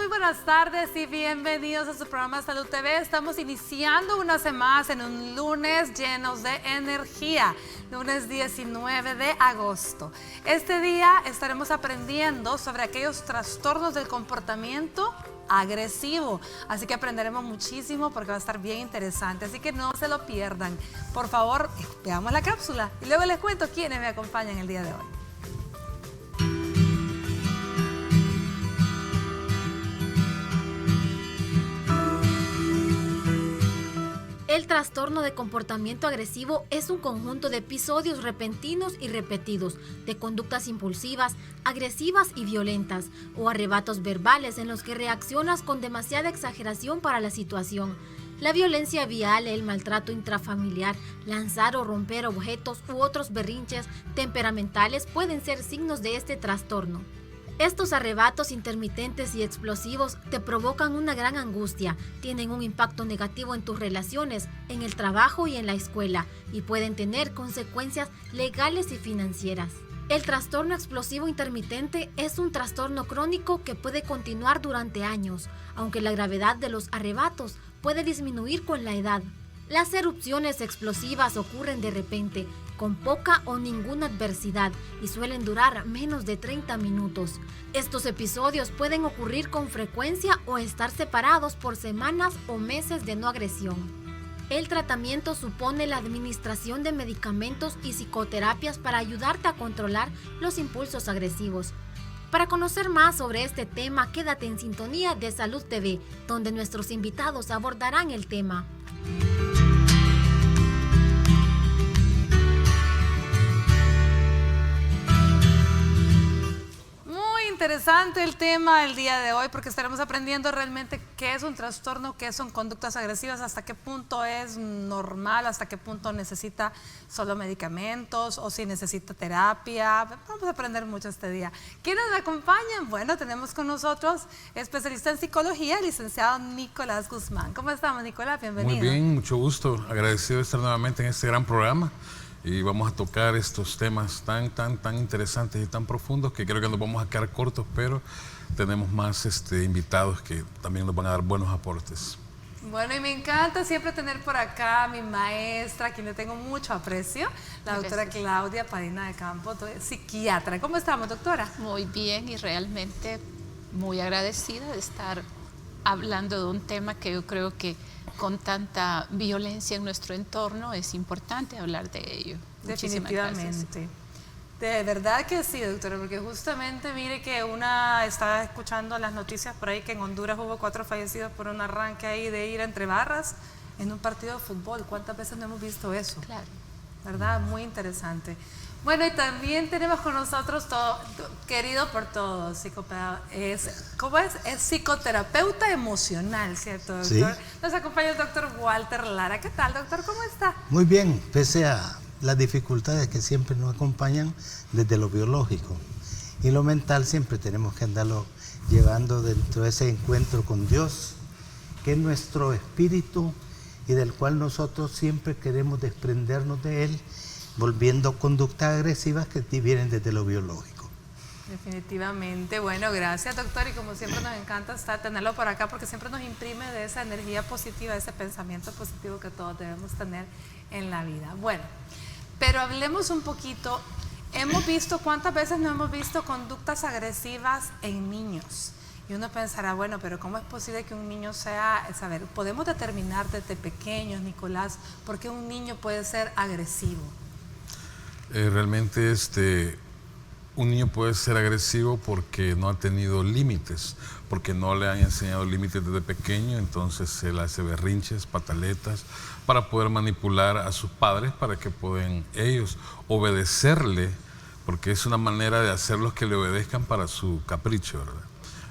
Buenas tardes y bienvenidos a su programa Salud TV. Estamos iniciando una semana en un lunes llenos de energía, lunes 19 de agosto. Este día estaremos aprendiendo sobre aquellos trastornos del comportamiento agresivo, así que aprenderemos muchísimo porque va a estar bien interesante, así que no se lo pierdan. Por favor, veamos la cápsula y luego les cuento quiénes me acompañan el día de hoy. El trastorno de comportamiento agresivo es un conjunto de episodios repentinos y repetidos de conductas impulsivas, agresivas y violentas, o arrebatos verbales en los que reaccionas con demasiada exageración para la situación. La violencia vial, el maltrato intrafamiliar, lanzar o romper objetos u otros berrinches temperamentales pueden ser signos de este trastorno. Estos arrebatos intermitentes y explosivos te provocan una gran angustia, tienen un impacto negativo en tus relaciones, en el trabajo y en la escuela, y pueden tener consecuencias legales y financieras. El trastorno explosivo intermitente es un trastorno crónico que puede continuar durante años, aunque la gravedad de los arrebatos puede disminuir con la edad. Las erupciones explosivas ocurren de repente, con poca o ninguna adversidad y suelen durar menos de 30 minutos. Estos episodios pueden ocurrir con frecuencia o estar separados por semanas o meses de no agresión. El tratamiento supone la administración de medicamentos y psicoterapias para ayudarte a controlar los impulsos agresivos. Para conocer más sobre este tema, quédate en sintonía de Salud TV, donde nuestros invitados abordarán el tema. Interesante el tema del día de hoy porque estaremos aprendiendo realmente qué es un trastorno, qué son conductas agresivas, hasta qué punto es normal, hasta qué punto necesita solo medicamentos o si necesita terapia. Vamos a aprender mucho este día. ¿Quiénes me acompañan? Bueno, tenemos con nosotros especialista en psicología, el licenciado Nicolás Guzmán. ¿Cómo estamos, Nicolás? Bienvenido. Muy bien, mucho gusto. Agradecido de estar nuevamente en este gran programa. Y vamos a tocar estos temas tan interesantes y tan profundos que creo que nos vamos a quedar cortos, pero tenemos más invitados que también nos van a dar buenos aportes. Bueno, y me encanta siempre tener por acá a mi maestra, a quien le tengo mucho aprecio, la doctora Claudia Padina de Campo, psiquiatra. ¿Cómo estamos, doctora? Muy bien y realmente muy agradecida de estar hablando de un tema que yo creo que con tanta violencia en nuestro entorno es importante hablar de ello. Definitivamente. De verdad que sí, doctora, porque justamente mire que una estaba escuchando las noticias por ahí que en Honduras hubo 4 fallecidos por un arranque ahí de ir entre barras en un partido de fútbol. ¿Cuántas veces no hemos visto eso? Claro. ¿Verdad? Muy interesante. Bueno, y también tenemos con nosotros, querido por todos, es psicoterapeuta emocional, ¿cierto, doctor? Sí. Nos acompaña el doctor Walter Lara. ¿Qué tal, doctor? ¿Cómo está? Muy bien, pese a las dificultades que siempre nos acompañan desde lo biológico y lo mental, siempre tenemos que andarlo llevando dentro de ese encuentro con Dios, que es nuestro espíritu y del cual nosotros siempre queremos desprendernos de él, volviendo conductas agresivas que vienen desde lo biológico. Definitivamente. Bueno, gracias, doctor, y como siempre nos encanta tenerlo por acá porque siempre nos imprime de esa energía positiva, de ese pensamiento positivo que todos debemos tener en la vida. Bueno, pero hablemos un poquito. Hemos visto, ¿cuántas veces no hemos visto conductas agresivas en niños? Y uno pensará, bueno, pero ¿cómo es posible que un niño sea, podemos determinar desde pequeños, Nicolás, por qué un niño puede ser agresivo? Realmente un niño puede ser agresivo porque no ha tenido límites, porque no le han enseñado límites desde pequeño, entonces él hace berrinches, pataletas, para poder manipular a sus padres para que puedan ellos obedecerle, porque es una manera de hacerlos que le obedezcan para su capricho, ¿verdad?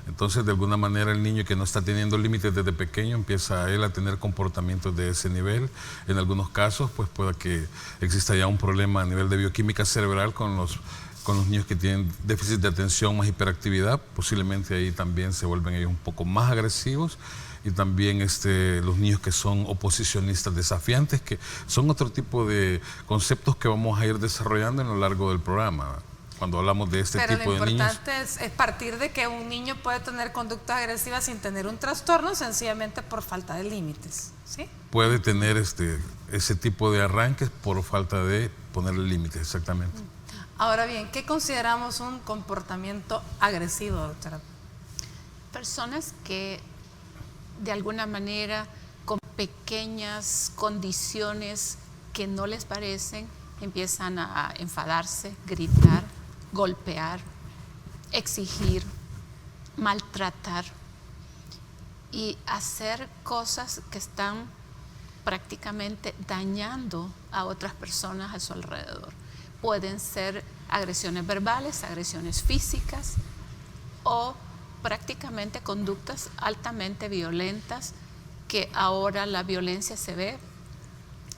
Entonces, de alguna manera, el niño que no está teniendo límites desde pequeño empieza él a tener comportamientos de ese nivel. En algunos casos, pues puede que exista ya un problema a nivel de bioquímica cerebral con los con los niños que tienen déficit de atención más hiperactividad, posiblemente ahí también se vuelven ellos un poco más agresivos, y también los niños que son oposicionistas desafiantes, que son otro tipo de conceptos que vamos a ir desarrollando a lo largo del programa. Cuando hablamos de este tipo de niños. Pero lo importante es partir de que un niño puede tener conductas agresivas sin tener un trastorno, sencillamente por falta de límites, ¿sí? Puede tener ese tipo de arranques por falta de ponerle límites, exactamente. Ahora bien, ¿qué consideramos un comportamiento agresivo, doctora? Personas que de alguna manera con pequeñas condiciones que no les parecen empiezan a enfadarse, gritar, golpear, exigir, maltratar y hacer cosas que están prácticamente dañando a otras personas a su alrededor. Pueden ser agresiones verbales, agresiones físicas o prácticamente conductas altamente violentas, que ahora la violencia se ve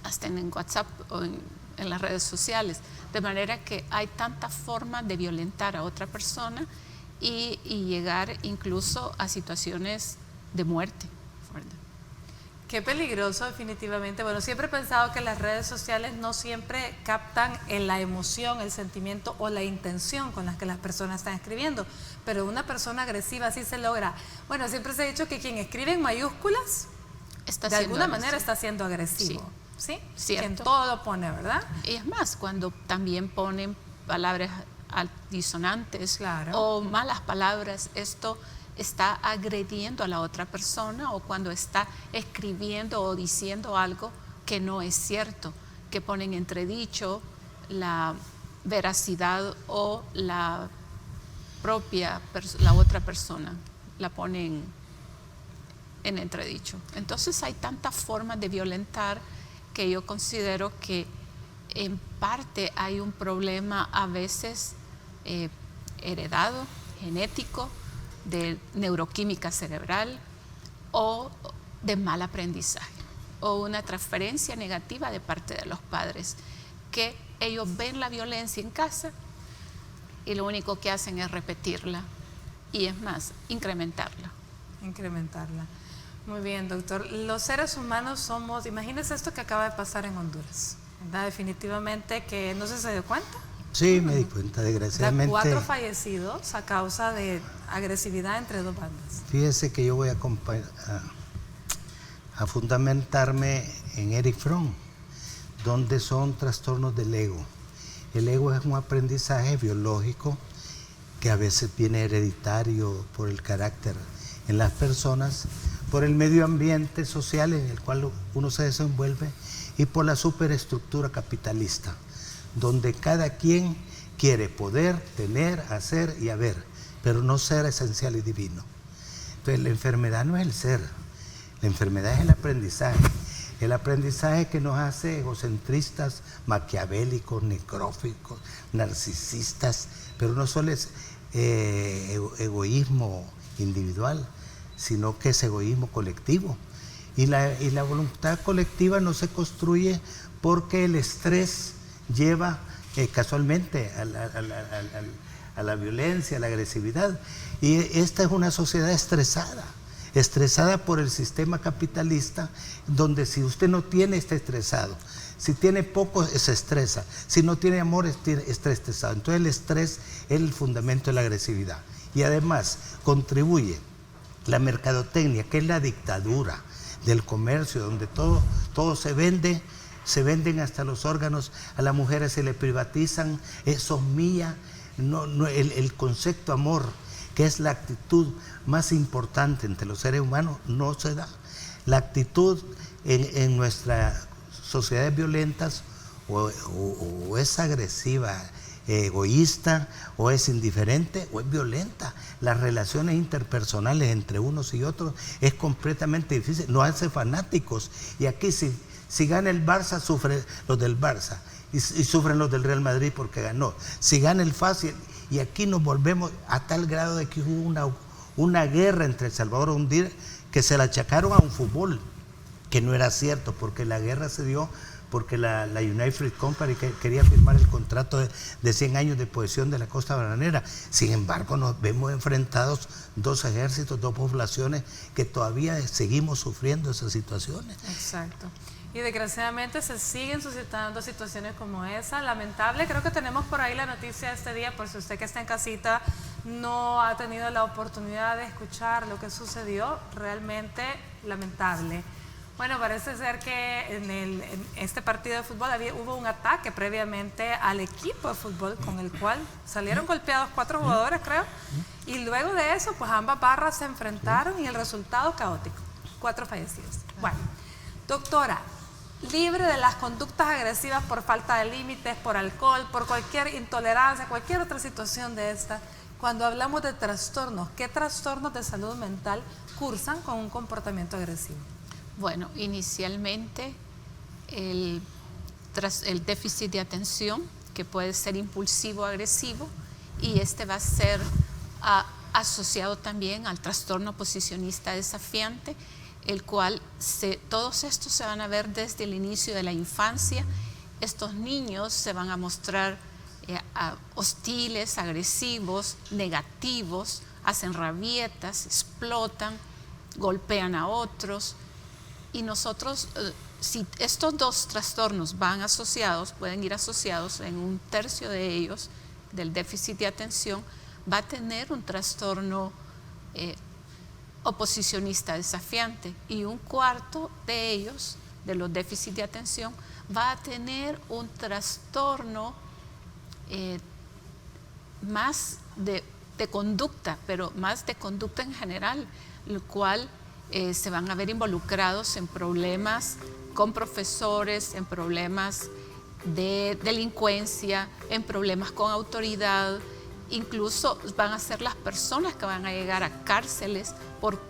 hasta en WhatsApp o en las redes sociales, de manera que hay tantas formas de violentar a otra persona y llegar incluso a situaciones de muerte. Qué peligroso, definitivamente. Bueno, siempre he pensado que las redes sociales no siempre captan la emoción, el sentimiento o la intención con las que las personas están escribiendo, pero una persona agresiva sí se logra. Bueno, siempre se ha dicho que quien escribe en mayúsculas de alguna manera está siendo agresivo. ¿Sí? Cierto. Quien todo lo pone, ¿verdad? Y es más, cuando también ponen palabras altisonantes, claro, o malas palabras, esto está agrediendo a la otra persona, o cuando está escribiendo o diciendo algo que no es cierto, que ponen entredicho la veracidad o la otra persona, la ponen en entredicho. Entonces hay tantas formas de violentar que yo considero que en parte hay un problema a veces heredado, genético, de neuroquímica cerebral o de mal aprendizaje o una transferencia negativa de parte de los padres, que ellos ven la violencia en casa y lo único que hacen es repetirla y es más, incrementarla. Muy bien, doctor. Los seres humanos somos, imagínese esto que acaba de pasar en Honduras, ¿verdad? Definitivamente que no se dio cuenta. Sí, me di cuenta, desgraciadamente. 4 fallecidos a causa de agresividad entre 2 bandas. Fíjese que yo voy a fundamentarme en Erich Fromm, donde son trastornos del ego. El ego es un aprendizaje biológico que a veces viene hereditario por el carácter en las personas, por el medio ambiente social en el cual uno se desenvuelve y por la superestructura capitalista, donde cada quien quiere poder, tener, hacer y haber, pero no ser esencial y divino. Entonces la enfermedad no es el ser, la enfermedad es el aprendizaje que nos hace egocentristas, maquiavélicos, necróficos, narcisistas, pero no solo es egoísmo individual, sino que es egoísmo colectivo. Y la voluntad colectiva no se construye porque el estrés lleva casualmente a la violencia, a la agresividad. Y esta es una sociedad estresada por el sistema capitalista, donde si usted no tiene, está estresado. Si tiene poco, se estresa. Si no tiene amor, está estresado. Entonces el estrés es el fundamento de la agresividad. Y además contribuye la mercadotecnia, que es la dictadura del comercio, donde todo se vende. Se venden hasta los órganos, a las mujeres se le privatizan, eso es mía. El concepto amor, que es la actitud más importante entre los seres humanos, no se da. La actitud en nuestras sociedades violentas o es agresiva, egoísta, o es indiferente, o es violenta. Las relaciones interpersonales entre unos y otros es completamente difícil, no hace fanáticos. Y aquí si gana el Barça, sufren los del Barça y sufren los del Real Madrid porque ganó. Si gana el fácil, y aquí nos volvemos a tal grado de que hubo una guerra entre El Salvador y Honduras que se la achacaron a un fútbol, que no era cierto, porque la guerra se dio porque la United Fruit Company quería firmar el contrato de 100 años de posesión de la costa bananera. Sin embargo, nos vemos enfrentados 2 ejércitos, 2 poblaciones que todavía seguimos sufriendo esas situaciones. Exacto. Y desgraciadamente se siguen suscitando situaciones como esa, lamentable. Creo que tenemos por ahí la noticia de este día, por si usted que está en casita no ha tenido la oportunidad de escuchar lo que sucedió, realmente lamentable. Bueno, parece ser que en este partido de fútbol hubo un ataque previamente al equipo de fútbol con el cual salieron golpeados 4 jugadores, creo, y luego de eso, pues ambas barras se enfrentaron y el resultado caótico, 4 fallecidos. Bueno, doctora, libre de las conductas agresivas por falta de límites, por alcohol, por cualquier intolerancia, cualquier otra situación de esta, cuando hablamos de trastornos, ¿qué trastornos de salud mental cursan con un comportamiento agresivo? Bueno, inicialmente el déficit de atención, que puede ser impulsivo agresivo, y este va a ser asociado también al trastorno posicionista desafiante, el cual todos estos se van a ver desde el inicio de la infancia. Estos niños se van a mostrar hostiles, agresivos, negativos, hacen rabietas, explotan, golpean a otros. Y nosotros, si estos 2 trastornos van asociados, pueden ir asociados, en 1/3 de ellos, del déficit de atención, va a tener un trastorno oposicionista desafiante, y 1/4 de ellos, de los déficits de atención, va a tener un trastorno más de conducta, pero más de conducta en general, el cual se van a ver involucrados en problemas con profesores, en problemas de delincuencia, en problemas con autoridad. Incluso van a ser las personas que van a llegar a cárceles por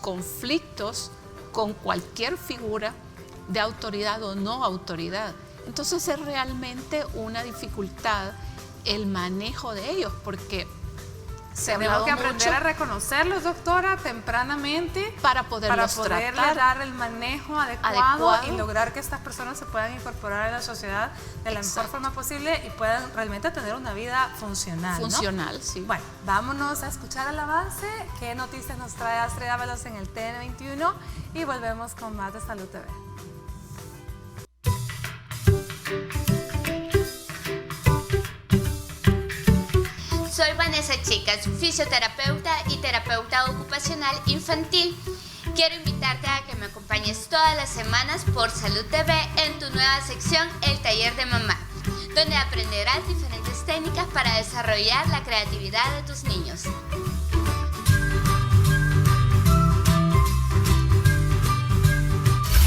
conflictos con cualquier figura de autoridad o no autoridad. Entonces es realmente una dificultad el manejo de ellos, porque tenemos que aprender a reconocerlos, doctora, tempranamente para poderle dar el manejo adecuado y lograr que estas personas se puedan incorporar a la sociedad de la mejor forma posible y puedan realmente tener una vida funcional. Funcional, ¿no? Sí. Bueno, vámonos a escuchar el avance. ¿Qué noticias nos trae Astrid Ábalos en el TN21? Y volvemos con más de Salud TV. Soy Vanessa Chicas, fisioterapeuta y terapeuta ocupacional infantil. Quiero invitarte a que me acompañes todas las semanas por Salud TV en tu nueva sección El Taller de Mamá, donde aprenderás diferentes técnicas para desarrollar la creatividad de tus niños.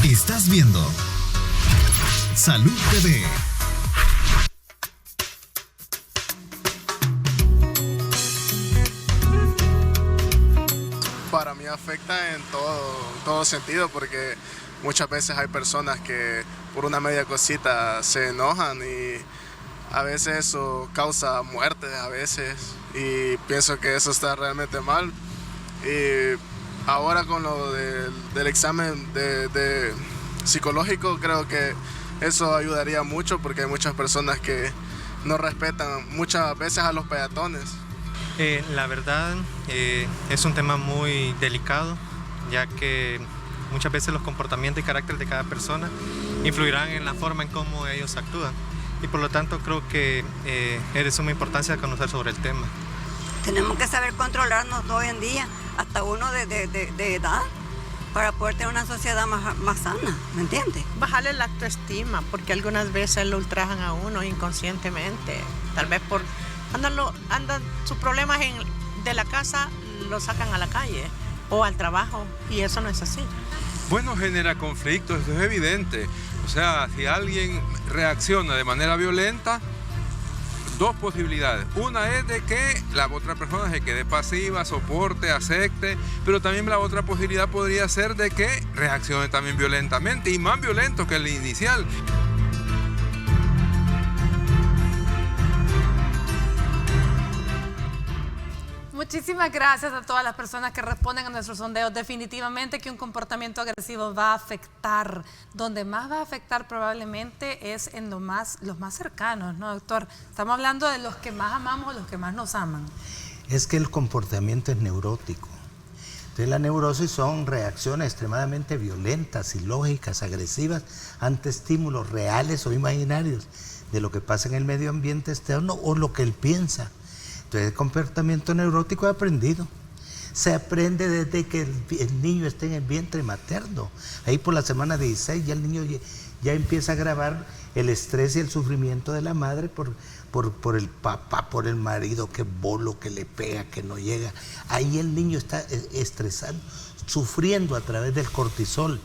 Estás viendo Salud TV. Para mí afecta en todo sentido, porque muchas veces hay personas que por una media cosita se enojan y a veces eso causa muertes a veces, y pienso que eso está realmente mal. Y ahora con lo del examen de psicológico, creo que eso ayudaría mucho, porque hay muchas personas que no respetan muchas veces a los peatones. La verdad es un tema muy delicado, ya que muchas veces los comportamientos y carácter de cada persona influirán en la forma en cómo ellos actúan, y por lo tanto creo que es de suma importancia conocer sobre el tema. Tenemos que saber controlarnos hoy en día, hasta uno de edad, para poder tener una sociedad más sana, ¿me entiendes? Bajarle la autoestima, porque algunas veces lo ultrajan a uno inconscientemente, tal vez por andan sus problemas de la casa, los sacan a la calle o al trabajo, y eso no es así. Bueno, genera conflictos, eso es evidente. O sea, si alguien reacciona de manera violenta, 2 posibilidades. Una es de que la otra persona se quede pasiva, soporte, acepte, pero también la otra posibilidad podría ser de que reaccione también violentamente, y más violento que el inicial. muchísimas gracias a todas las personas que responden a nuestros sondeos. Definitivamente que un comportamiento agresivo va a afectar. Donde más va a afectar probablemente es en los más cercanos, ¿no, doctor? Estamos hablando de los que más amamos o los que más nos aman. Es que el comportamiento es neurótico. Entonces la neurosis son reacciones extremadamente violentas, ilógicas, agresivas ante estímulos reales o imaginarios de lo que pasa en el medio ambiente externo o lo que él piensa. Entonces el comportamiento neurótico es aprendido. Se aprende desde que el niño esté en el vientre materno. Ahí por la semana 16 ya el niño ya empieza a grabar el estrés y el sufrimiento de la madre por el papá, por el marido, que bolo, que le pega, que no llega. Ahí el niño está estresado, sufriendo a través del cortisol,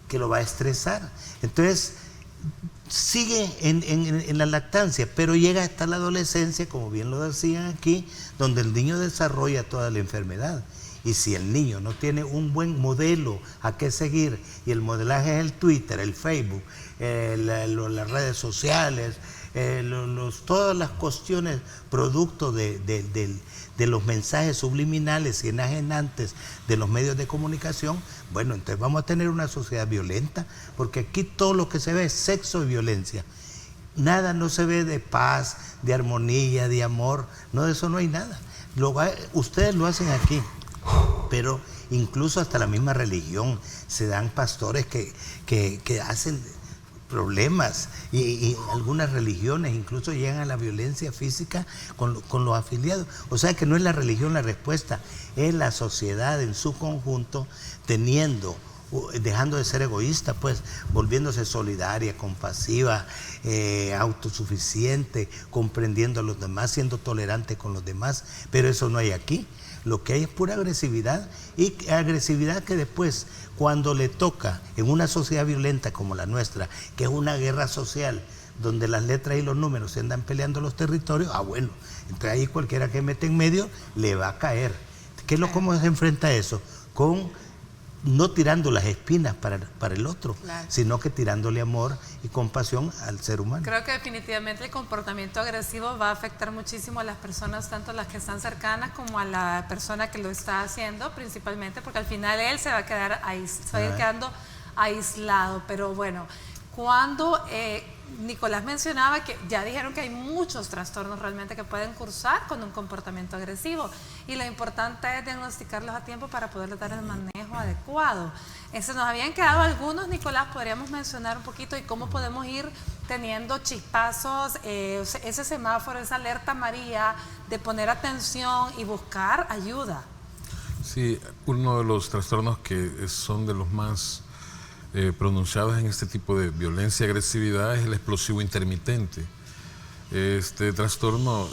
que lo va a estresar. Entonces, sigue en la lactancia, pero llega hasta la adolescencia, como bien lo decían aquí, donde el niño desarrolla toda la enfermedad. Y si el niño no tiene un buen modelo a qué seguir, y el modelaje es el Twitter, el Facebook, las redes sociales, todas las cuestiones producto de los mensajes subliminales y enajenantes de los medios de comunicación, bueno, entonces vamos a tener una sociedad violenta, porque aquí todo lo que se ve es sexo y violencia. Nada no se ve de paz, de armonía, de amor, no, de eso no hay nada. Ustedes lo hacen aquí, pero incluso hasta la misma religión, se dan pastores que hacen problemas, y algunas religiones incluso llegan a la violencia física con los afiliados. O sea que no es la religión la respuesta, es la sociedad en su conjunto dejando de ser egoísta, pues volviéndose solidaria, compasiva, autosuficiente, comprendiendo a los demás, siendo tolerante con los demás, pero eso no hay aquí. Lo que hay es pura agresividad, y agresividad que después, cuando le toca en una sociedad violenta como la nuestra, que es una guerra social, donde las letras y los números se andan peleando los territorios, bueno, entonces ahí cualquiera que mete en medio le va a caer. ¿Cómo se enfrenta a eso? No tirando las espinas para el otro, claro, sino que tirándole amor y compasión al ser humano. Creo que definitivamente el comportamiento agresivo va a afectar muchísimo a las personas, tanto las que están cercanas como a la persona que lo está haciendo, principalmente porque al final él se va a quedar ahí, se va a ir quedando aislado. Pero bueno, cuando Nicolás mencionaba que ya dijeron que hay muchos trastornos realmente que pueden cursar con un comportamiento agresivo, y lo importante es diagnosticarlos a tiempo para poderles dar el manejo adecuado. Nos habían quedado algunos, Nicolás, podríamos mencionar un poquito y cómo podemos ir teniendo chispazos, ese semáforo, esa alerta amarilla de poner atención y buscar ayuda. Sí, uno de los trastornos que son de los más pronunciados en este tipo de violencia y agresividad es el explosivo intermitente. Este trastorno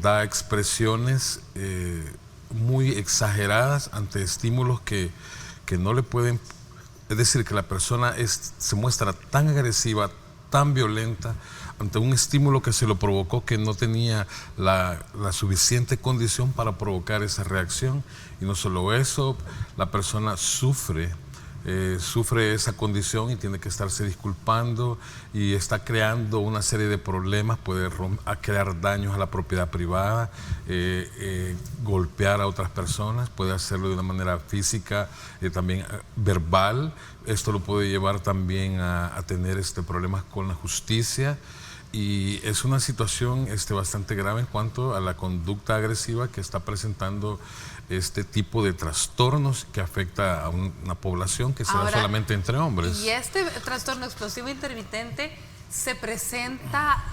da expresiones muy exageradas ante estímulos que no le pueden, es decir, que la persona se muestra tan agresiva, tan violenta ante un estímulo que se lo provocó, que no tenía la suficiente condición para provocar esa reacción. Y no solo eso, la persona sufre esa condición y tiene que estarse disculpando, y está creando una serie de problemas, puede crear daños a la propiedad privada, golpear a otras personas, puede hacerlo de una manera física, también verbal. Esto lo puede llevar también a tener problemas con la justicia, y es una situación bastante grave en cuanto a la conducta agresiva que está presentando este tipo de trastornos que afecta a una población que se da solamente entre hombres. ¿Y este trastorno explosivo intermitente se presenta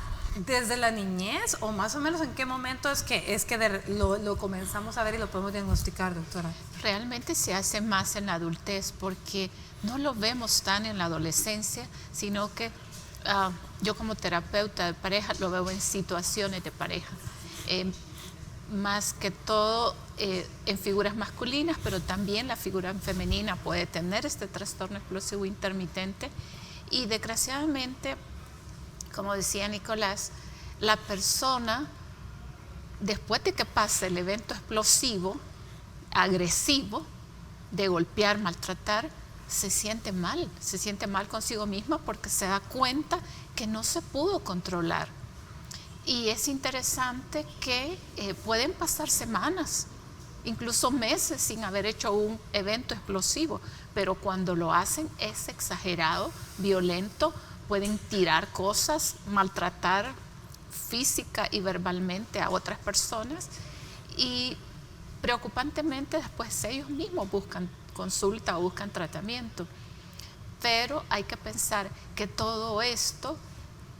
desde la niñez, o más o menos en qué momento es que lo comenzamos a ver y lo podemos diagnosticar, doctora? Realmente se hace más en la adultez, porque no lo vemos tan en la adolescencia, sino que yo como terapeuta de pareja lo veo en situaciones de pareja, más que todo en figuras masculinas, pero también la figura femenina puede tener este trastorno explosivo intermitente. Y desgraciadamente, como decía Nicolás, la persona, después de que pase el evento explosivo, agresivo, de golpear, maltratar, se siente mal consigo misma, porque se da cuenta que no se pudo controlar. Y es interesante que pueden pasar semanas, incluso meses sin haber hecho un evento explosivo, pero cuando lo hacen es exagerado, violento, pueden tirar cosas, maltratar física y verbalmente a otras personas y preocupantemente después ellos mismos buscan consulta o buscan tratamiento. Pero hay que pensar que todo esto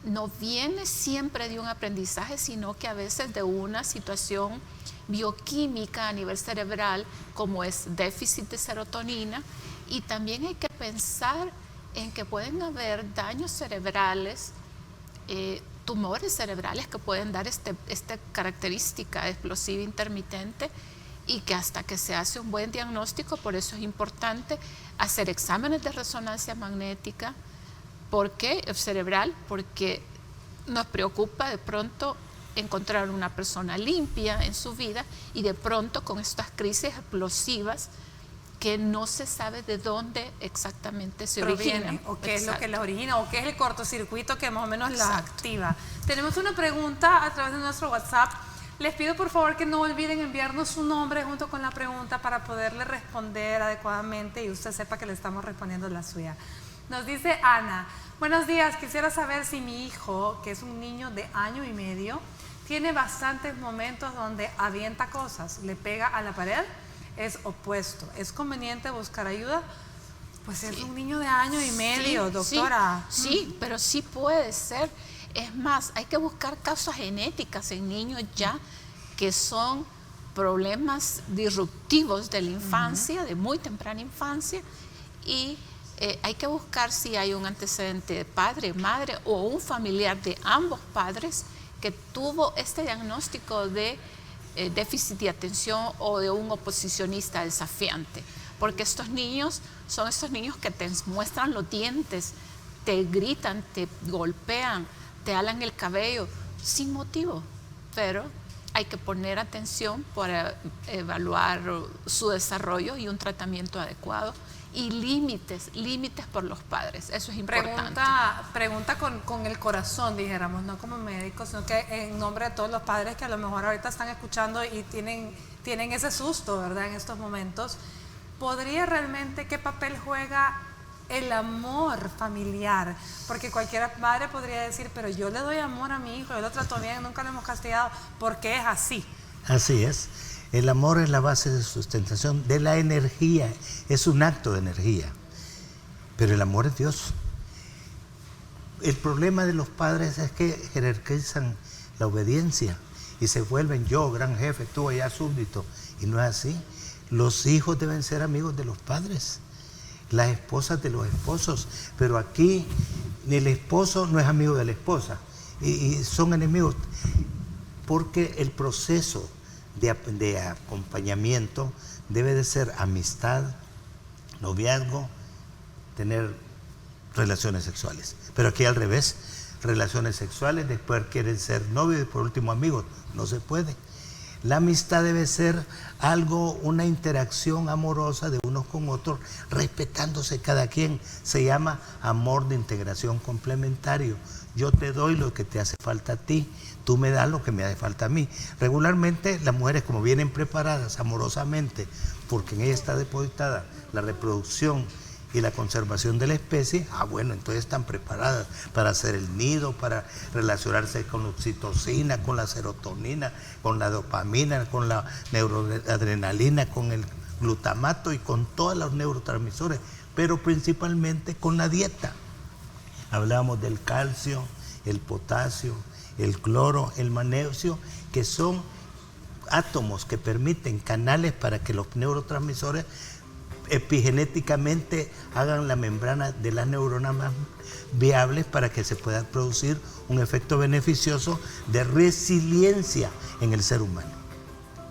no viene siempre de un aprendizaje, sino que a veces de una situación bioquímica a nivel cerebral, como es déficit de serotonina, y también hay que pensar en que pueden haber daños cerebrales, tumores cerebrales que pueden dar esta característica explosiva intermitente, y que hasta que se hace un buen diagnóstico, por eso es importante hacer exámenes de resonancia magnética. ¿Por qué? Cerebral, porque nos preocupa de pronto encontrar una persona limpia en su vida y de pronto con estas crisis explosivas que no se sabe de dónde exactamente se originan. O qué es lo que las origina, o qué es el cortocircuito que más o menos las activa. Tenemos una pregunta a través de nuestro WhatsApp. Les pido por favor que no olviden enviarnos su nombre junto con la pregunta para poderle responder adecuadamente y usted sepa que le estamos respondiendo la suya. Nos dice Ana: buenos días, quisiera saber si mi hijo, que es un niño de 1 año y medio, tiene bastantes momentos donde avienta cosas, le pega a la pared, es opuesto. ¿Es conveniente buscar ayuda? Pues es un niño de 1 año y medio, doctora. Sí, pero sí puede ser. Es más, hay que buscar causas genéticas en niños ya que son problemas disruptivos de la infancia, de muy temprana infancia, y hay que buscar si hay un antecedente de padre, madre o un familiar de ambos padres que tuvo este diagnóstico de déficit de atención o de un oposicionista desafiante. Porque estos niños son estos niños que te muestran los dientes, te gritan, te golpean, te alan el cabello sin motivo, pero hay que poner atención para evaluar su desarrollo y un tratamiento adecuado y límites por los padres, eso es importante. Pregunta con el corazón, dijéramos, no como médicos, sino que en nombre de todos los padres que a lo mejor ahorita están escuchando y tienen ese susto, ¿verdad? En estos momentos, ¿podría realmente, qué papel juega el amor familiar? Porque cualquier madre podría decir, pero yo le doy amor a mi hijo, yo lo trato bien, nunca lo hemos castigado, porque es así. Así es. El amor es la base de sustentación de la energía, es un acto de energía, pero el amor es Dios. El problema de los padres es que jerarquizan la obediencia y se vuelven yo, gran jefe, tú allá súbdito, y no es así. Los hijos deben ser amigos de los padres, las esposas de los esposos, pero aquí el esposo no es amigo de la esposa y son enemigos, porque el proceso de acompañamiento debe de ser amistad, noviazgo, tener relaciones sexuales. Pero aquí al revés, relaciones sexuales, después quieren ser novios y por último amigos. No se puede. La amistad debe ser algo, una interacción amorosa de unos con otros, respetándose cada quien. Se llama amor de integración complementario. Yo te doy lo que te hace falta a ti, tú me das lo que me hace falta a mí. Regularmente las mujeres, como vienen preparadas amorosamente, porque en ella está depositada la reproducción y la conservación de la especie, bueno, entonces están preparadas para hacer el nido, para relacionarse con la oxitocina, con la serotonina, con la dopamina, con la neuroadrenalina, con el glutamato y con todos los neurotransmisores, pero principalmente con la dieta. Hablábamos del calcio, el potasio, el cloro, el magnesio, que son átomos que permiten canales para que los neurotransmisores epigenéticamente hagan la membrana de las neuronas más viables para que se pueda producir un efecto beneficioso de resiliencia en el ser humano.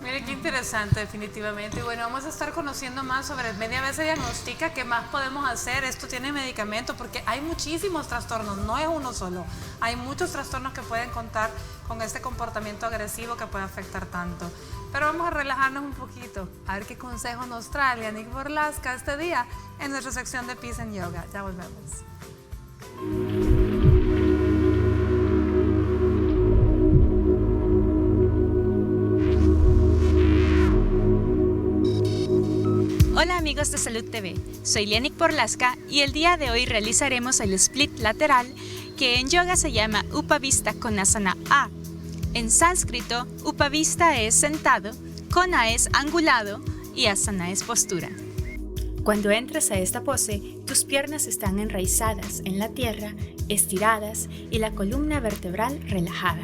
Mire qué interesante, definitivamente. Y bueno, vamos a estar conociendo más sobre media vez se diagnostica, qué más podemos hacer. Esto tiene medicamento, porque hay muchísimos trastornos, no es uno solo. Hay muchos trastornos que pueden contar con este comportamiento agresivo que puede afectar tanto. Pero vamos a relajarnos un poquito, a ver qué consejo nos trae Yannick Borlasca este día en nuestra sección de Peace and Yoga. Ya volvemos. Hola amigos de Salud TV, soy Lianik Porlasca y el día de hoy realizaremos el split lateral que en yoga se llama Upavista Konasana A. En sánscrito, Upavista es sentado, Kona es angulado y Asana es postura. Cuando entras a esta pose, tus piernas están enraizadas en la tierra, estiradas y la columna vertebral relajada.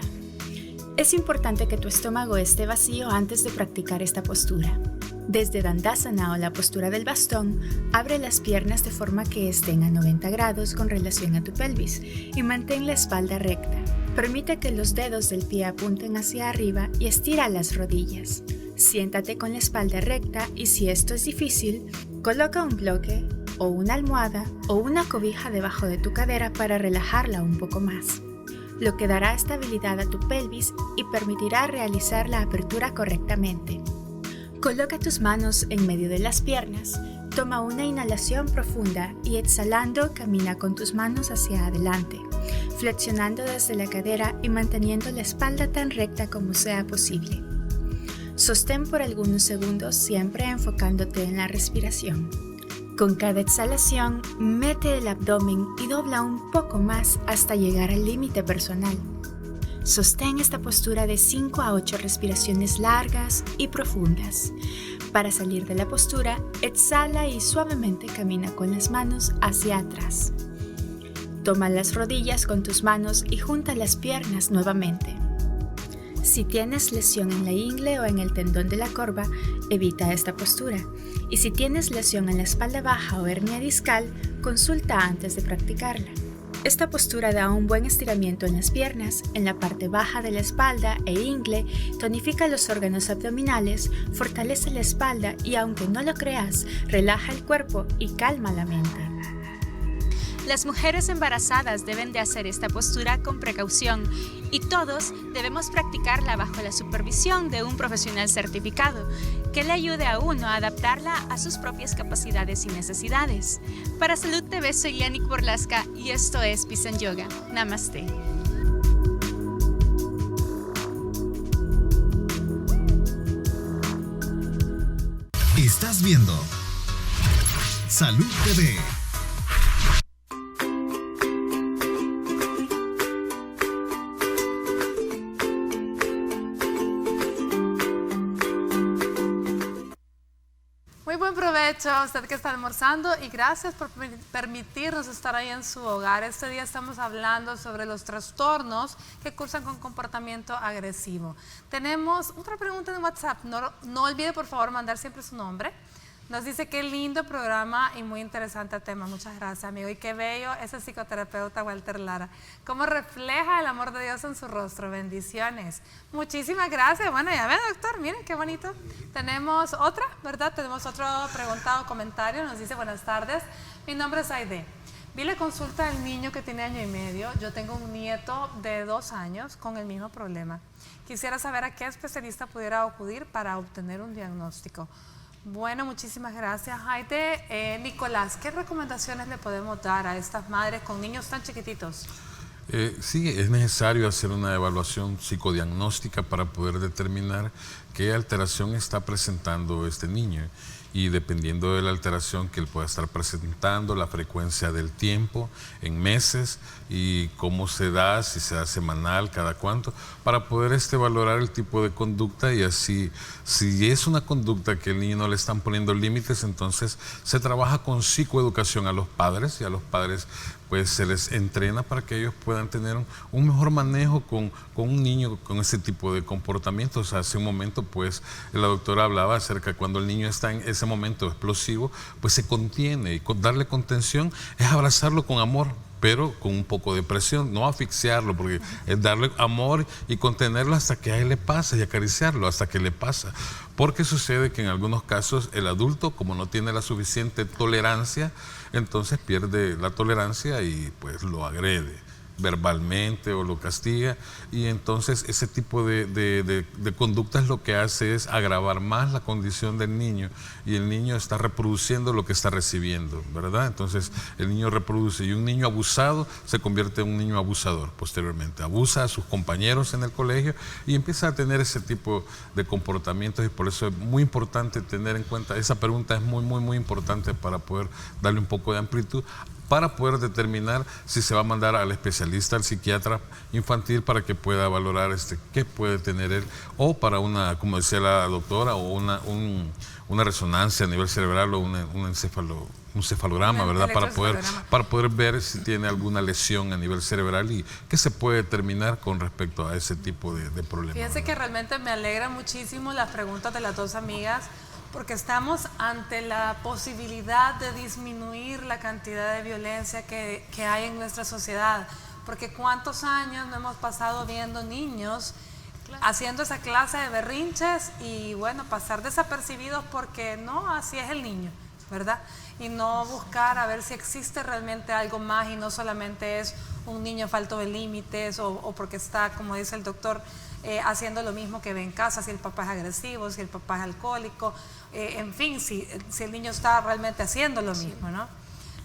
Es importante que tu estómago esté vacío antes de practicar esta postura. Desde Dandasana o la postura del bastón, abre las piernas de forma que estén a 90 grados con relación a tu pelvis y mantén la espalda recta. Permite que los dedos del pie apunten hacia arriba y estira las rodillas. Siéntate con la espalda recta y si esto es difícil, coloca un bloque o una almohada o una cobija debajo de tu cadera para relajarla un poco más, lo que dará estabilidad a tu pelvis y permitirá realizar la apertura correctamente. Coloca tus manos en medio de las piernas, toma una inhalación profunda y exhalando camina con tus manos hacia adelante, flexionando desde la cadera y manteniendo la espalda tan recta como sea posible. Sostén por algunos segundos siempre enfocándote en la respiración. Con cada exhalación, mete el abdomen y dobla un poco más hasta llegar al límite personal. Sostén esta postura de 5 a 8 respiraciones largas y profundas. Para salir de la postura, exhala y suavemente camina con las manos hacia atrás. Toma las rodillas con tus manos y junta las piernas nuevamente. Si tienes lesión en la ingle o en el tendón de la corva, evita esta postura. Y si tienes lesión en la espalda baja o hernia discal, consulta antes de practicarla. Esta postura da un buen estiramiento en las piernas, en la parte baja de la espalda e ingle, tonifica los órganos abdominales, fortalece la espalda y, aunque no lo creas, relaja el cuerpo y calma la mente. Las mujeres embarazadas deben de hacer esta postura con precaución y todos debemos practicarla bajo la supervisión de un profesional certificado que le ayude a uno a adaptarla a sus propias capacidades y necesidades. Para Salud TV soy Lianik Porlasca y esto es Peace and Yoga. Namaste. Estás viendo Salud TV. Muy buen provecho a usted que está almorzando y gracias por permitirnos estar ahí en su hogar. Este día estamos hablando sobre los trastornos que cursan con comportamiento agresivo. Tenemos otra pregunta en WhatsApp. No olvide por favor mandar siempre su nombre. Nos dice qué lindo programa y muy interesante tema. Muchas gracias, amigo. Y qué bello es el psicoterapeuta Walter Lara. Cómo refleja el amor de Dios en su rostro. Bendiciones. Muchísimas gracias. Bueno, ya ven, doctor, miren qué bonito. Tenemos otra, ¿verdad? Tenemos otro preguntado o comentario. Nos dice, buenas tardes. Mi nombre es Aide. Vi la consulta del niño que tiene 1 año y medio. Yo tengo un nieto de 2 años con el mismo problema. Quisiera saber a qué especialista pudiera acudir para obtener un diagnóstico. Bueno, muchísimas gracias, Aide. Nicolás, ¿qué recomendaciones le podemos dar a estas madres con niños tan chiquititos? Sí, es necesario hacer una evaluación psicodiagnóstica para poder determinar qué alteración está presentando este niño. Y dependiendo de la alteración que él pueda estar presentando, la frecuencia del tiempo, en meses, y cómo se da, si se da semanal, cada cuánto, para poder valorar el tipo de conducta y así, si es una conducta que el niño no le están poniendo límites, entonces se trabaja con psicoeducación a los padres y a los padres pues se les entrena para que ellos puedan tener un mejor manejo con un niño con ese tipo de comportamientos. Hace un momento pues la doctora hablaba acerca de cuando el niño está en ese momento explosivo, pues se contiene y darle contención es abrazarlo con amor, pero con un poco de presión, no asfixiarlo, porque es darle amor y contenerlo hasta que a él le pasa y acariciarlo hasta que le pasa. Porque sucede que en algunos casos el adulto, como no tiene la suficiente tolerancia, entonces pierde la tolerancia y pues lo agrede. verbalmente o lo castiga, y entonces ese tipo de conductas lo que hace es agravar más la condición del niño, y el niño está reproduciendo lo que está recibiendo, ¿verdad? Entonces el niño reproduce, y un niño abusado se convierte en un niño abusador posteriormente, abusa a sus compañeros en el colegio y empieza a tener ese tipo de comportamientos, y por eso es muy importante tener en cuenta, esa pregunta es muy importante para poder darle un poco de amplitud, para poder determinar si se va a mandar al especialista, al psiquiatra infantil, para que pueda valorar qué puede tener él, o para una, como decía la doctora, o una resonancia a nivel cerebral, o un encefalograma, ¿verdad? Para poder ver si tiene alguna lesión a nivel cerebral y qué se puede determinar con respecto a ese tipo de problemas. Fíjense que realmente me alegra muchísimo las preguntas de las dos amigas, porque estamos ante la posibilidad de disminuir la cantidad de violencia que hay en nuestra sociedad. Porque cuántos años no hemos pasado viendo niños haciendo esa clase de berrinches y bueno, pasar desapercibidos porque no, así es el niño, ¿verdad? Y no buscar a ver si existe realmente algo más y no solamente es un niño falto de límites o porque está, como dice el doctor, haciendo lo mismo que ve en casa, si el papá es agresivo, si el papá es alcohólico, en fin, si el niño está realmente haciendo lo mismo, ¿no?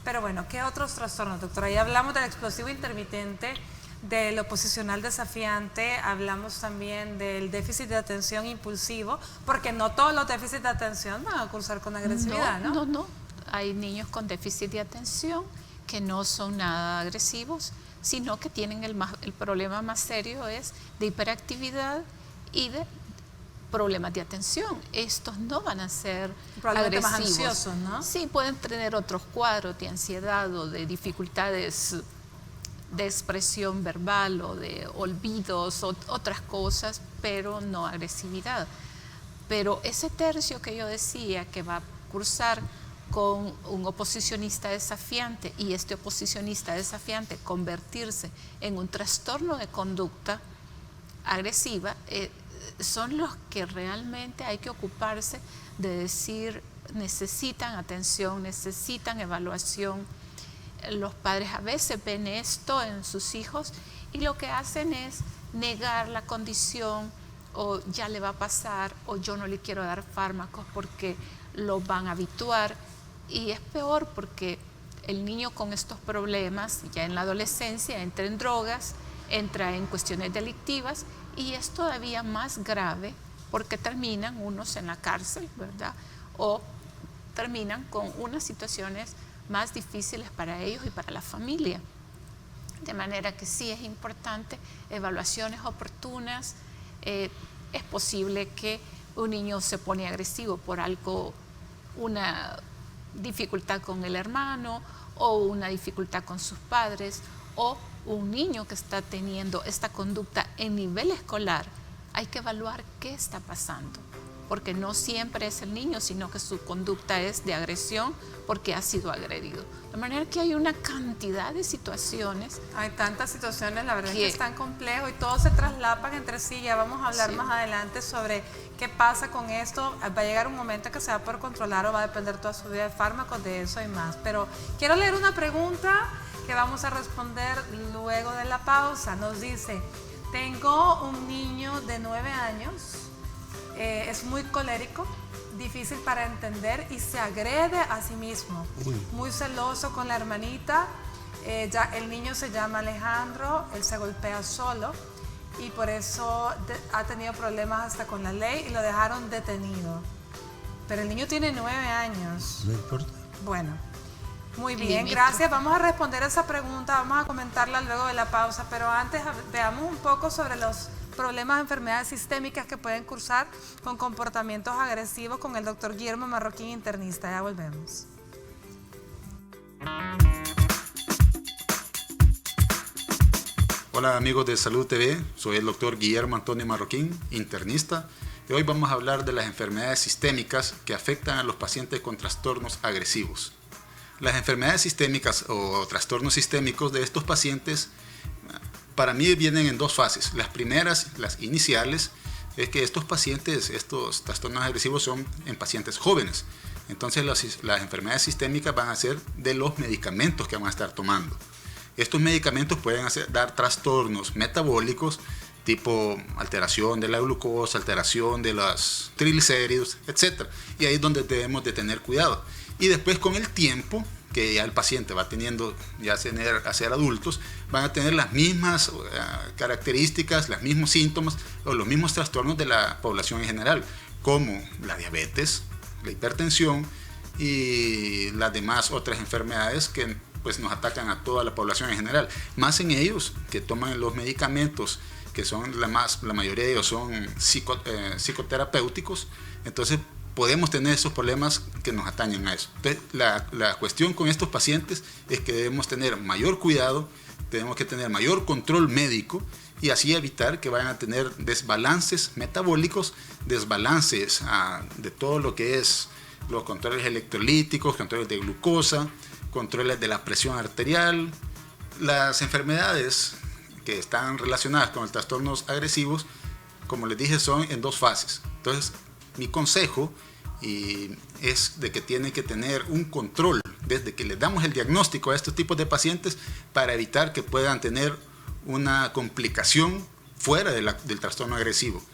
Pero bueno, ¿qué otros trastornos, doctora? Ya hablamos del explosivo intermitente, del oposicional desafiante, hablamos también del déficit de atención impulsivo, porque no todos los déficits de atención van a cursar con agresividad, ¿no? No. Hay niños con déficit de atención que no son nada agresivos, sino que tienen el problema más serio es de hiperactividad y de problemas de atención. Estos no van a ser agresivos. Más ansiosos, ¿no? Sí, pueden tener otros cuadros de ansiedad o de dificultades de expresión verbal o de olvidos o otras cosas, pero no agresividad. Pero ese tercio que yo decía que va a cursar con un oposicionista desafiante y este oposicionista desafiante convertirse en un trastorno de conducta agresiva, son los que realmente hay que ocuparse de decir necesitan atención, necesitan evaluación. Los padres a veces ven esto en sus hijos y lo que hacen es negar la condición, o ya le va a pasar, o yo no le quiero dar fármacos porque lo van a habituar. Y es peor porque el niño con estos problemas ya en la adolescencia entra en drogas, entra en cuestiones delictivas, y es todavía más grave porque terminan unos en la cárcel, ¿verdad? O terminan con unas situaciones más difíciles para ellos y para la familia. De manera que sí es importante evaluaciones oportunas. Es posible que un niño se pone agresivo por algo, una dificultad con el hermano o una dificultad con sus padres, o un niño que está teniendo esta conducta en nivel escolar. Hay que evaluar qué está pasando, porque no siempre es el niño, sino que su conducta es de agresión porque ha sido agredido. De manera que hay una cantidad de situaciones. Hay tantas situaciones, la verdad es que es tan complejo y todos se traslapan entre sí. Ya vamos a hablar más adelante sobre qué pasa con esto. Va a llegar un momento en que se va a poder controlar o va a depender toda su vida de fármacos, de eso y más. Pero quiero leer una pregunta que vamos a responder luego de la pausa. Nos dice, tengo un niño de 9 años, es muy colérico, difícil para entender y se agrede a sí mismo. Muy celoso con la hermanita. El niño se llama Alejandro, él se golpea solo y por eso ha tenido problemas hasta con la ley y lo dejaron detenido. Pero el niño tiene 9 años. No importa. Bueno, muy bien, gracias. Vamos a responder esa pregunta, vamos a comentarla luego de la pausa, pero antes veamos un poco sobre los problemas de enfermedades sistémicas que pueden cursar con comportamientos agresivos con el doctor Guillermo Marroquín, internista. Ya volvemos. Hola amigos de Salud TV, soy el doctor Guillermo Antonio Marroquín, internista, y hoy vamos a hablar de las enfermedades sistémicas que afectan a los pacientes con trastornos agresivos. Las enfermedades sistémicas o trastornos sistémicos de estos pacientes para mí vienen en dos fases. Las primeras, las iniciales, es que estos pacientes, estos trastornos agresivos son en pacientes jóvenes. Entonces las enfermedades sistémicas van a ser de los medicamentos que van a estar tomando. Estos medicamentos pueden dar trastornos metabólicos tipo alteración de la glucosa, alteración de los triglicéridos, etc. Y ahí es donde debemos de tener cuidado. Y después con el tiempo, que ya el paciente va teniendo, ya a ser adultos, van a tener las mismas características, los mismos síntomas o los mismos trastornos de la población en general, como la diabetes, la hipertensión y las demás otras enfermedades que pues, nos atacan a toda la población en general. Más en ellos que toman los medicamentos, que son la mayoría de ellos son psicoterapéuticos, entonces podemos tener esos problemas que nos atañen a eso. Entonces, la cuestión con estos pacientes es que debemos tener mayor cuidado, tenemos que tener mayor control médico y así evitar que vayan a tener desbalances metabólicos, desbalances de todo lo que es los controles electrolíticos, controles de glucosa, controles de la presión arterial. Las enfermedades que están relacionadas con los trastornos agresivos, como les dije, son en 2 fases. Entonces, mi consejo es de que tienen que tener un control desde que les damos el diagnóstico a estos tipos de pacientes para evitar que puedan tener una complicación fuera del trastorno agresivo.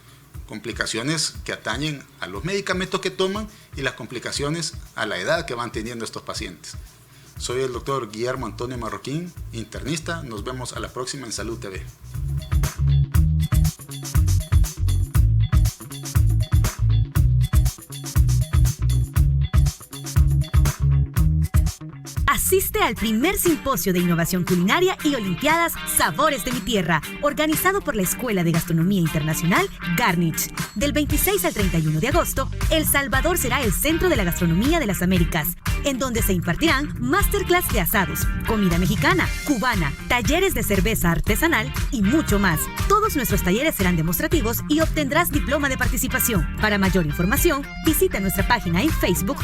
Complicaciones que atañen a los medicamentos que toman y las complicaciones a la edad que van teniendo estos pacientes. Soy el doctor Guillermo Antonio Marroquín, internista. Nos vemos a la próxima en Salud TV. Asiste al primer simposio de innovación culinaria y olimpiadas Sabores de mi Tierra, organizado por la Escuela de Gastronomía Internacional Garnich. Del 26 al 31 de agosto, El Salvador será el centro de la gastronomía de las Américas, en donde se impartirán masterclass de asados, comida mexicana, cubana, talleres de cerveza artesanal y mucho más. Todos nuestros talleres serán demostrativos y obtendrás diploma de participación. Para mayor información, visita nuestra página en Facebook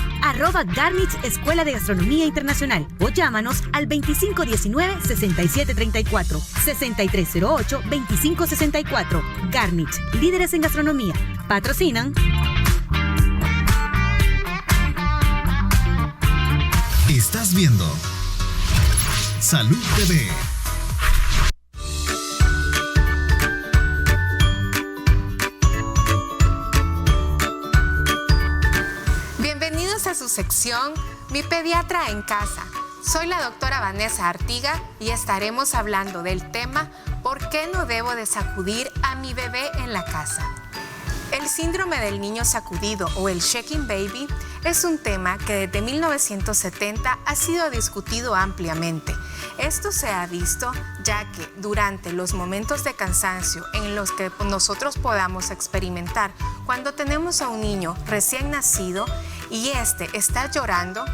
@Garnich Escuela de Gastronomía Internacional o llámanos al 2519-6734, 6308-2564. Garnich, líderes en gastronomía. Patrocinan. Estás viendo Salud TV. Bienvenidos a su sección Mi Pediatra en Casa. Soy la doctora Vanessa Artiga y estaremos hablando del tema ¿por qué no debo de sacudir a mi bebé en la casa? El síndrome del niño sacudido o el shaking baby es un tema que desde 1970 ha sido discutido ampliamente. Esto se ha visto ya que durante los momentos de cansancio en los que nosotros podamos experimentar cuando tenemos a un niño recién nacido y este está llorando,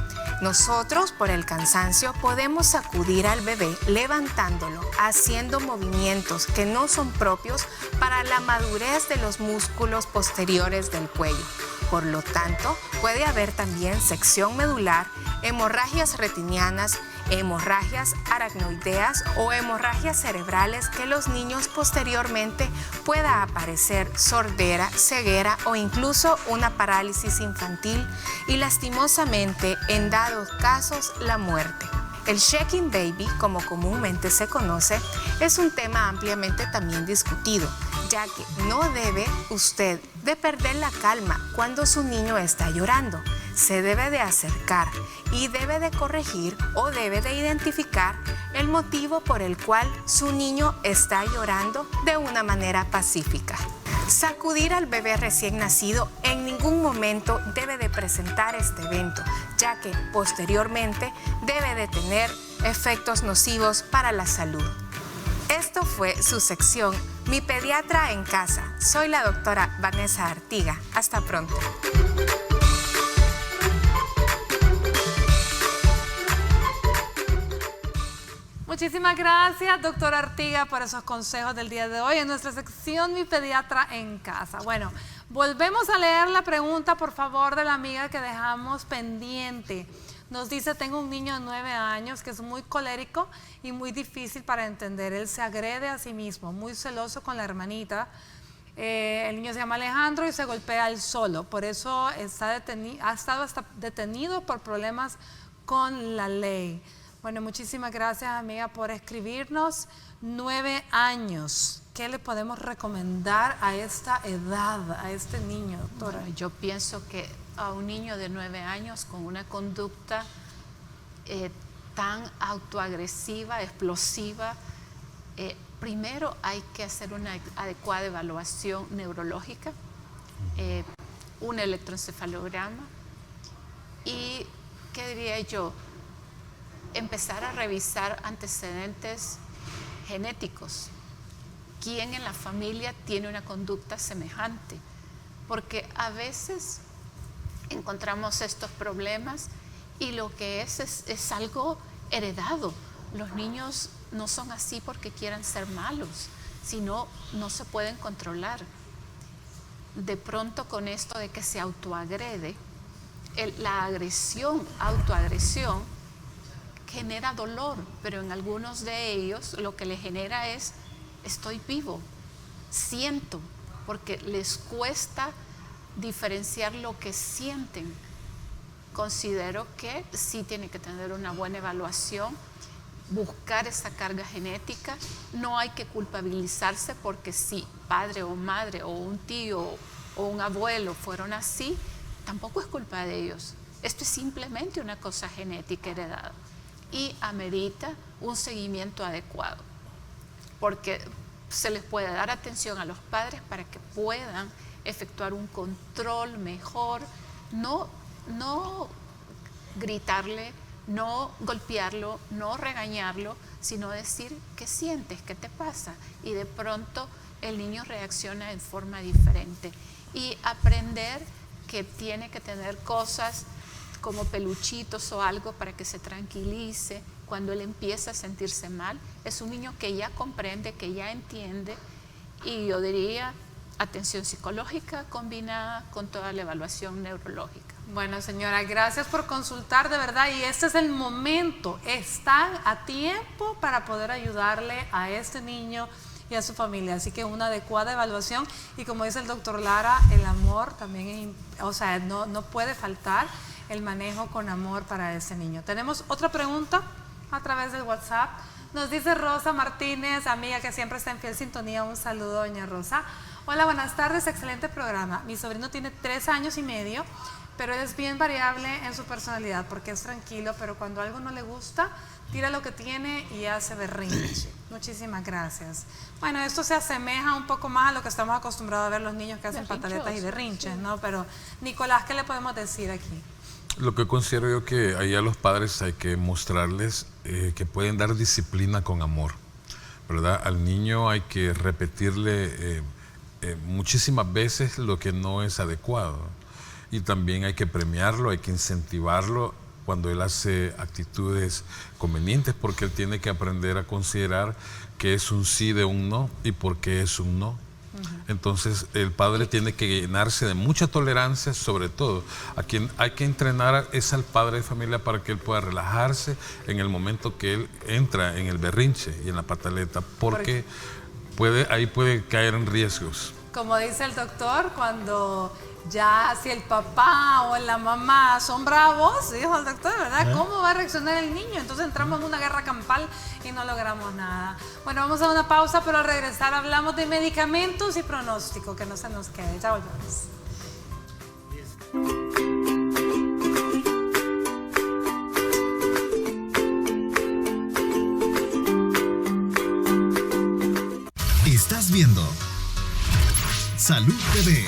nosotros por el cansancio podemos sacudir al bebé levantándolo, haciendo movimientos que no son propios para la madurez de los músculos posteriores del cuello. Por lo tanto, puede haber también sección medular, hemorragias retinianas, hemorragias aracnoideas o hemorragias cerebrales que los niños posteriormente pueda aparecer sordera, ceguera o incluso una parálisis infantil y lastimosamente en dados casos la muerte. El shaking baby, como comúnmente se conoce, es un tema ampliamente también discutido, ya que no debe usted de perder la calma cuando su niño está llorando. Se debe de acercar y debe de corregir o debe de identificar el motivo por el cual su niño está llorando de una manera pacífica. Sacudir al bebé recién nacido en ningún momento debe de presentar este evento, ya que posteriormente debe de tener efectos nocivos para la salud. Esto fue su sección Mi Pediatra en Casa. Soy la doctora Vanessa Artiga. Hasta pronto. Muchísimas gracias, doctora Artiga, por esos consejos del día de hoy en nuestra sección Mi Pediatra en Casa. Bueno, volvemos a leer la pregunta, por favor, de la amiga que dejamos pendiente. Nos dice, tengo un niño de 9 años que es muy colérico y muy difícil para entender. Él se agrede a sí mismo, muy celoso con la hermanita. El niño se llama Alejandro y se golpea él solo. Por eso ha estado hasta detenido por problemas con la ley. Bueno, muchísimas gracias, amiga, por escribirnos. 9 años. ¿Qué le podemos recomendar a esta edad, a este niño, doctora? Bueno, yo pienso que a un niño de 9 años con una conducta tan autoagresiva, explosiva, primero hay que hacer una adecuada evaluación neurológica, un electroencefalograma y, ¿qué diría yo? Empezar a revisar antecedentes genéticos. ¿Quién en la familia tiene una conducta semejante? Porque a veces encontramos estos problemas y lo que es algo heredado. Los niños no son así porque quieran ser malos, sino no se pueden controlar. De pronto con esto de que se autoagrede, la autoagresión genera dolor, pero en algunos de ellos lo que le genera es, estoy vivo, siento, porque les cuesta diferenciar lo que sienten. Considero que sí tiene que tener una buena evaluación, buscar esa carga genética. No hay que culpabilizarse porque si padre o madre o un tío o un abuelo fueron así, tampoco es culpa de ellos. Esto es simplemente una cosa genética heredada y amerita un seguimiento adecuado, porque se les puede dar atención a los padres para que puedan efectuar un control mejor, no gritarle, no golpearlo, no regañarlo, sino decir qué sientes, qué te pasa, y de pronto el niño reacciona en forma diferente y aprender que tiene que tener cosas como peluchitos o algo para que se tranquilice cuando él empieza a sentirse mal. Es un niño que ya comprende, que ya entiende, y yo diría atención psicológica combinada con toda la evaluación neurológica. Bueno, señora, gracias por consultar, de verdad, y este es el momento. Están a tiempo para poder ayudarle a este niño y a su familia, así que una adecuada evaluación, y como dice el doctor Lara, el amor también, no puede faltar el manejo con amor para ese niño. Tenemos otra pregunta a través del WhatsApp. Nos dice Rosa Martínez, amiga que siempre está en fiel sintonía. Un saludo, doña Rosa. Hola, buenas tardes, excelente programa. Mi sobrino tiene 3 años y medio, pero es bien variable en su personalidad porque es tranquilo, pero cuando algo no le gusta, tira lo que tiene y hace berrinche. Muchísimas gracias. Bueno, esto se asemeja un poco más a lo que estamos acostumbrados a ver los niños que hacen pataletas y berrinches, ¿no? Pero, Nicolás, ¿qué le podemos decir aquí? Lo que considero yo que ahí a los padres hay que mostrarles que pueden dar disciplina con amor, ¿verdad? Al niño hay que repetirle muchísimas veces lo que no es adecuado, y también hay que premiarlo, hay que incentivarlo cuando él hace actitudes convenientes, porque él tiene que aprender a considerar que es un sí de un no y por qué es un no. Entonces el padre tiene que llenarse de mucha tolerancia, sobre todo a quien hay que entrenar es al padre de familia para que él pueda relajarse en el momento que él entra en el berrinche y en la pataleta, porque ahí puede caer en riesgos. Como dice el doctor, cuando ya si el papá o la mamá son bravos, dijo el doctor, ¿verdad? ¿Cómo va a reaccionar el niño? Entonces entramos en una guerra campal y no logramos nada. Bueno, vamos a una pausa, pero al regresar hablamos de medicamentos y pronóstico, que no se nos quede. Ya volvemos. Estás viendo Salud TV.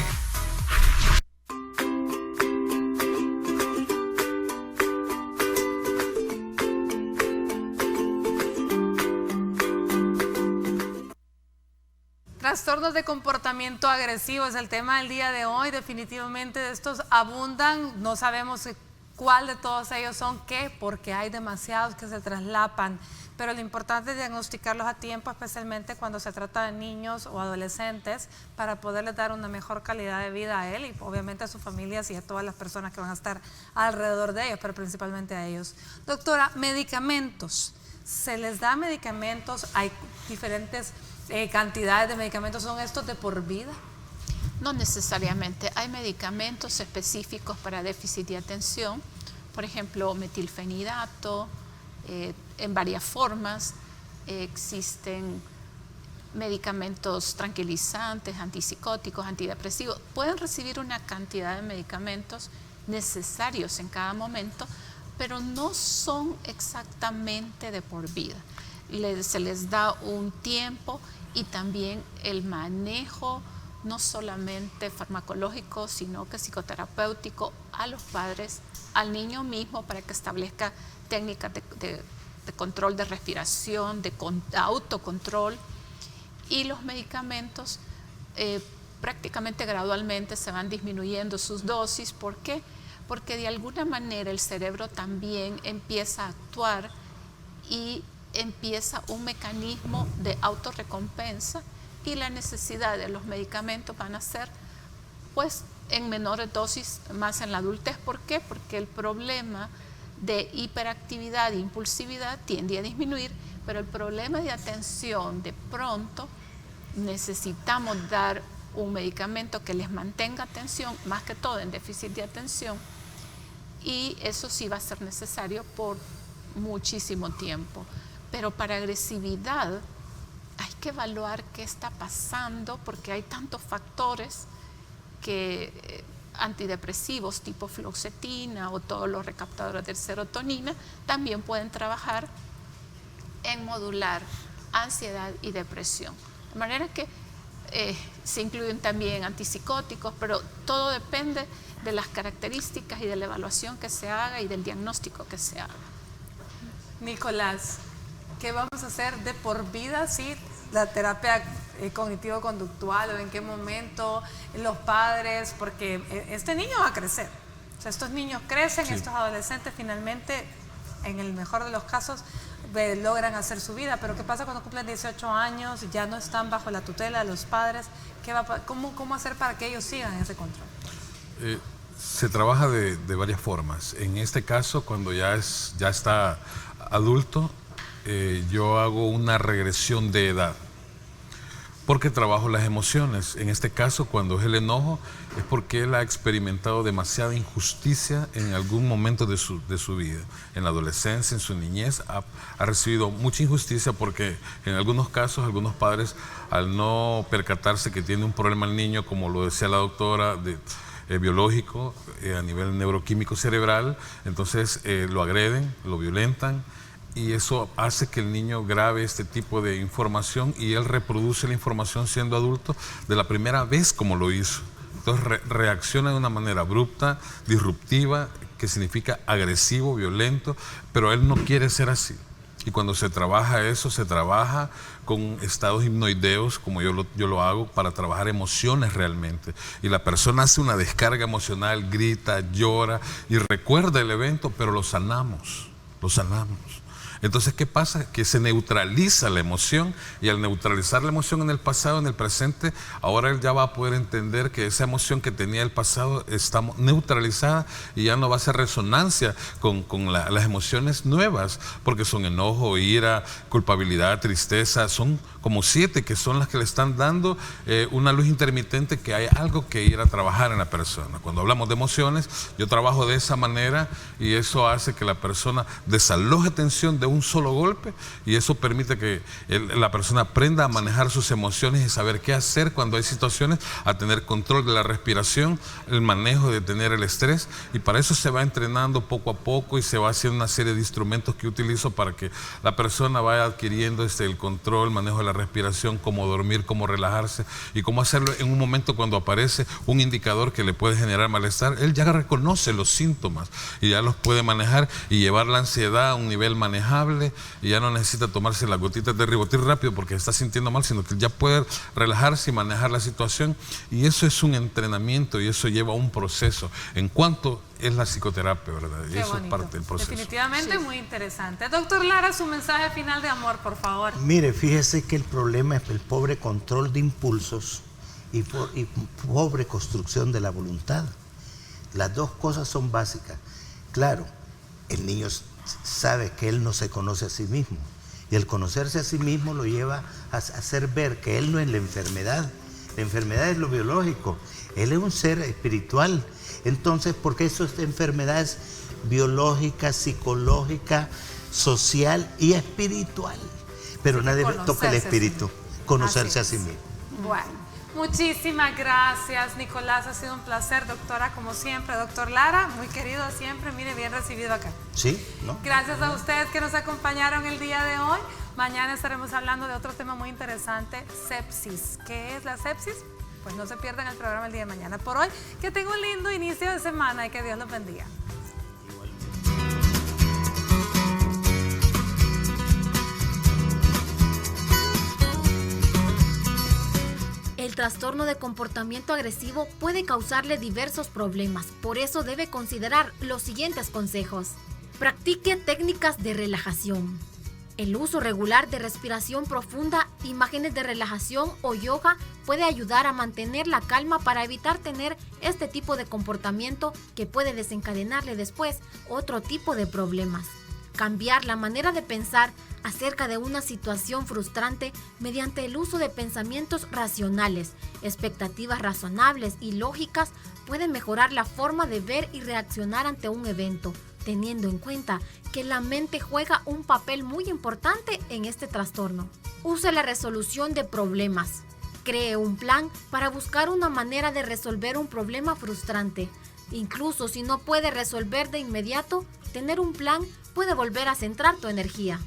Trastornos de comportamiento agresivo es el tema del día de hoy. Definitivamente de estos abundan, no sabemos cuál de todos ellos son qué, porque hay demasiados que se traslapan, pero lo importante es diagnosticarlos a tiempo, especialmente cuando se trata de niños o adolescentes, para poderles dar una mejor calidad de vida a él y obviamente a sus familias y a todas las personas que van a estar alrededor de ellos, pero principalmente a ellos. Doctora, medicamentos, ¿se les da medicamentos? ¿Hay diferentes cantidades de medicamentos? ¿Son estos de por vida? No necesariamente. Hay medicamentos específicos para déficit de atención, por ejemplo, metilfenidato, en varias formas. Existen medicamentos tranquilizantes, antipsicóticos, antidepresivos. Pueden recibir una cantidad de medicamentos necesarios en cada momento, pero no son exactamente de por vida. Se les da un tiempo y también el manejo, no solamente farmacológico, sino que psicoterapéutico a los padres, al niño mismo, para que establezca técnicas de control de respiración, de autocontrol. Y los medicamentos prácticamente gradualmente se van disminuyendo sus dosis. ¿Por qué? Porque de alguna manera el cerebro también empieza a actuar y empieza un mecanismo de autorrecompensa, y la necesidad de los medicamentos van a ser pues en menores dosis más en la adultez. ¿Por qué? Porque el problema de hiperactividad e impulsividad tiende a disminuir, pero el problema de atención, de pronto necesitamos dar un medicamento que les mantenga atención, más que todo en déficit de atención, y eso sí va a ser necesario por muchísimo tiempo. Pero para agresividad hay que evaluar qué está pasando, porque hay tantos factores que antidepresivos tipo fluoxetina o todos los recaptadores de serotonina también pueden trabajar en modular ansiedad y depresión. De manera que se incluyen también antipsicóticos, pero todo depende de las características y de la evaluación que se haga y del diagnóstico que se haga. Nicolás, ¿qué vamos a hacer de por vida? ¿Sí? La terapia cognitivo-conductual, o en qué momento los padres, porque este niño va a crecer. O sea, estos niños crecen, sí. Estos adolescentes finalmente, en el mejor de los casos, logran hacer su vida, pero ¿qué pasa cuando cumplen 18 años, ya no están bajo la tutela de los padres? ¿Cómo hacer para que ellos sigan ese control? Se trabaja de varias formas. En este caso, cuando ya está adulto, yo hago una regresión de edad, porque trabajo las emociones. En este caso, cuando es el enojo, es porque él ha experimentado demasiada injusticia en algún momento de su vida. En la adolescencia, en su niñez, ha recibido mucha injusticia, porque en algunos casos, algunos padres, al no percatarse que tiene un problema el niño, como lo decía la doctora, biológico, a nivel neuroquímico cerebral, entonces lo agreden, lo violentan, y eso hace que el niño grabe este tipo de información, y él reproduce la información siendo adulto de la primera vez como lo hizo. Entonces reacciona de una manera abrupta, disruptiva, que significa agresivo, violento, pero él no quiere ser así. Y cuando se trabaja eso, se trabaja con estados hipnoideos, como yo lo hago, para trabajar emociones realmente. Y la persona hace una descarga emocional, grita, llora y recuerda el evento, pero lo sanamos. Entonces, ¿qué pasa? Que se neutraliza la emoción, y al neutralizar la emoción en el pasado, en el presente, ahora él ya va a poder entender que esa emoción que tenía el pasado está neutralizada, y ya no va a hacer resonancia con las emociones nuevas, porque son enojo, ira, culpabilidad, tristeza, son como 7 que son las que le están dando una luz intermitente, que hay algo que ir a trabajar en la persona. Cuando hablamos de emociones, yo trabajo de esa manera, y eso hace que la persona desaloje tensión de un solo golpe, y eso permite que la persona aprenda a manejar sus emociones y saber qué hacer cuando hay situaciones, a tener control de la respiración, el manejo de tener el estrés, y para eso se va entrenando poco a poco, y se va haciendo una serie de instrumentos que utilizo para que la persona vaya adquiriendo el control, el manejo de la respiración, cómo dormir, cómo relajarse, y cómo hacerlo en un momento cuando aparece un indicador que le puede generar malestar. Él ya reconoce los síntomas y ya los puede manejar y llevar la ansiedad a un nivel manejable, y ya no necesita tomarse las gotitas de Ribotril rápido porque está sintiendo mal, sino que ya puede relajarse y manejar la situación. Y eso es un entrenamiento, y eso lleva un proceso en cuanto es la psicoterapia, ¿verdad? Y eso es parte del proceso. Definitivamente, sí. Muy interesante. Doctor Lara, su mensaje final de amor, por favor. Mire, fíjese que el problema es el pobre control de impulsos y pobre construcción de la voluntad. Las dos cosas son básicas. Claro, el niño sabe que él no se conoce a sí mismo, y el conocerse a sí mismo lo lleva a hacer ver que él no es la enfermedad. La enfermedad es lo biológico, él es un ser espiritual. Entonces, porque eso es enfermedades biológicas, psicológicas, social y espiritual. Pero nadie toca el espíritu, conocerse a sí mismo. Bueno, muchísimas gracias, Nicolás. Ha sido un placer, doctora, como siempre. Doctor Lara, muy querido siempre. Mire, bien recibido acá. Sí, ¿no? Gracias a ustedes que nos acompañaron el día de hoy. Mañana estaremos hablando de otro tema muy interesante, sepsis. ¿Qué es la sepsis? Pues no se pierdan el programa el día de mañana. Por hoy, que tengan un lindo inicio de semana y que Dios los bendiga. El trastorno de comportamiento agresivo puede causarle diversos problemas, por eso debe considerar los siguientes consejos. Practique técnicas de relajación. El uso regular de respiración profunda, imágenes de relajación o yoga puede ayudar a mantener la calma para evitar tener este tipo de comportamiento que puede desencadenarle después otro tipo de problemas. Cambiar la manera de pensar acerca de una situación frustrante mediante el uso de pensamientos racionales, expectativas razonables y lógicas puede mejorar la forma de ver y reaccionar ante un evento, teniendo en cuenta que la mente juega un papel muy importante en este trastorno. Use la resolución de problemas. Cree un plan para buscar una manera de resolver un problema frustrante. Incluso si no puede resolver de inmediato, tener un plan puede volver a centrar tu energía.